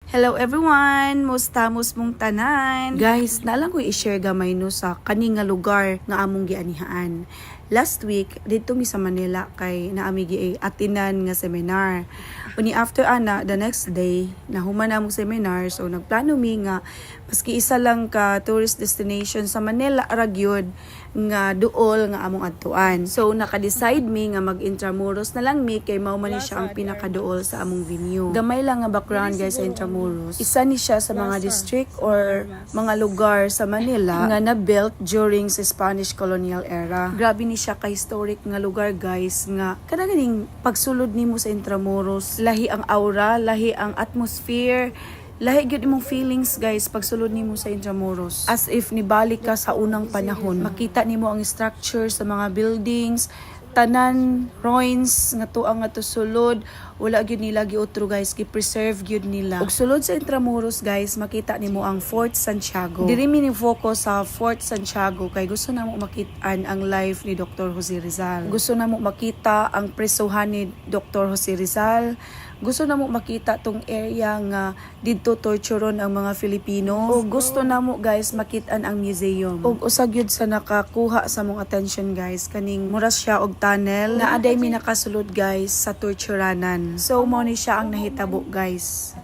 Hello everyone! Musta mong tanan? Guys, naalang ko i-share gamay no sa kani nga lugar nga among gianihaan. Last week, dito mi sa Manila kay naami atinan nga seminar. Uni after ana, the next day, nahuman na among seminar, so nagplano mi nga maski isa lang ka tourist destination sa Manila ra gyud nga duol nga among adtuan. So naka-decide mi nga mag-Intramuros na lang mi kay mao man ni siya ang pinakaduol sa among venue. Gamay lang nga background guys sa Intramuros. Isa ni siya sa mga district or mga lugar sa Manila nga na-built during sa Spanish colonial era. Grabe ni siya ka-historic nga lugar guys nga kanaganing pagsulod nimo sa Intramuros, lahi ang aura, lahi ang atmosphere, lahi gyud imong feelings guys pagsulod nimo sa Intramuros. As if nibalik ka sa unang panahon. Makita nimo ang structure sa mga buildings, tanan ruins nga tuang nga sulod, wala gyud nila giotro guys, gi-preserve gyud nila. Ug sulod sa Intramuros guys, makita nimo ang Fort Santiago. Diri mi ni focus sa Fort Santiago kay gusto namo makit-an ang life ni Dr. Jose Rizal. Gusto namo makita ang presohan ni Dr. Jose Rizal. Gusto namo makita tong area nga didto torturon ang mga Filipino. O gusto namo guys makit-an ang museum. Og usag gyud sa nakakuha sa mong attention guys kaning mura siya og tunnel na aday mi nakasulod guys sa torturanan. So mo ni siya ang nahitabo guys.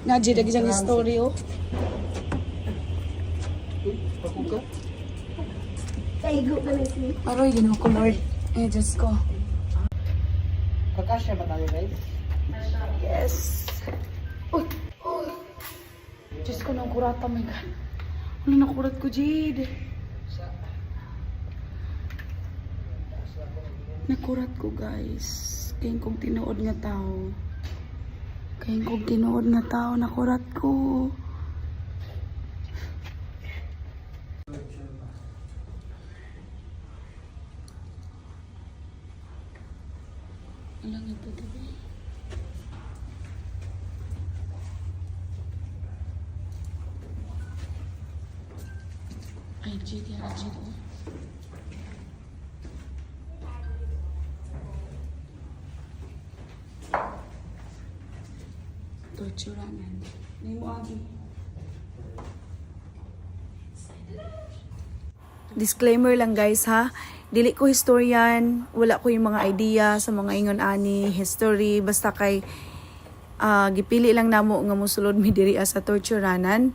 Naji dagi jang story oh. Taigo ka na siya. Aroy Ginoo ko Lord. Diyos ko. Kakasya ba tayo guys? Yes. Uy! Uy! Diyos ko, nang kurata, my God. Ano nakurat ko, Jade? Nakurat ko, guys. Kayong kong tinuod nga tao. Kayong kong tinuod nga tao, nakurat ko. Alang ito, diba? Ay, Jade, yan, Jade, oh. Torturanan. May mo, Abi. Disclaimer lang guys ha. Dili ko historian, wala ko yung mga idea sa mga ingon ani history, basta kay gipili lang namo nga mosulod mi diri sa torturanan.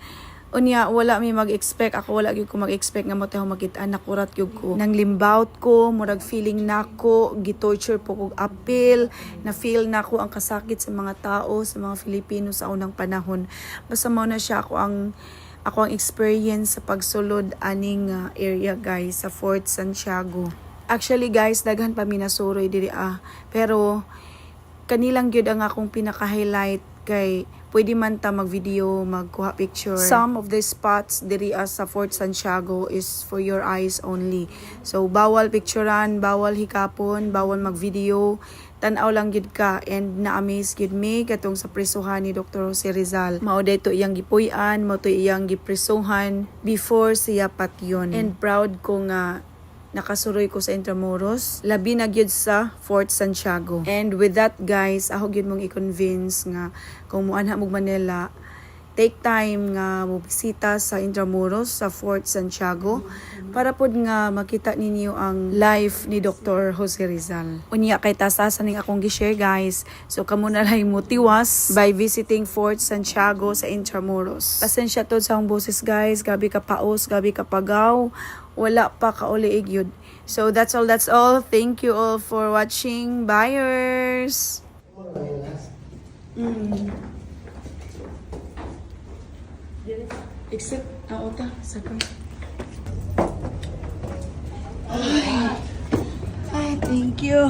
Unya wala mi mag-expect, ako wala gyud ko mag-expect nga mo tayo makit-an, nakurat gyud ko. Nang limbaut ko, murag feeling nako, gi-torture po kog appeal, na feel nako ang kasakit sa mga tao, sa mga Filipino sa unang panahon. Basta mao na siya ako ang experience sa pagsulod aning area guys sa Fort Santiago. Actually guys, daghan pa mi nasuroy diri pero kanilang gyud ang akong pinaka-highlight kay pwede man ta mag-video, magkuha picture. Some of the spots diri sa Fort Santiago is for your eyes only. So bawal picturean, bawal hikapon, bawal mag-video. Tanaw lang gyud ka, and na-amaze gyud mi katong sa presohan ni Dr. Jose Rizal. Mao dayto iyang gipuy-an, mao to iyang gipresohan before siya patyon. And proud ko nga nakasuroy ko sa Intramuros, labi na gyud sa Fort Santiago. And with that guys, ako gyud mong i-convince nga kung muanha mo Manila, take time nga mobisita sa Intramuros sa Fort Santiago para pod nga makita ninyo ang life ni Dr. Jose Rizal. Unya kay tasa ning akong gi-share guys. So kamo na lang motiwas by visiting Fort Santiago sa Intramuros. Pasensya to sa akong boses guys, gabi ka paos, gabi ka pagaw, wala pa kauliig yun. So that's all. Thank you all for watching. Buyers. Except, ta, sakay. Ay, thank you.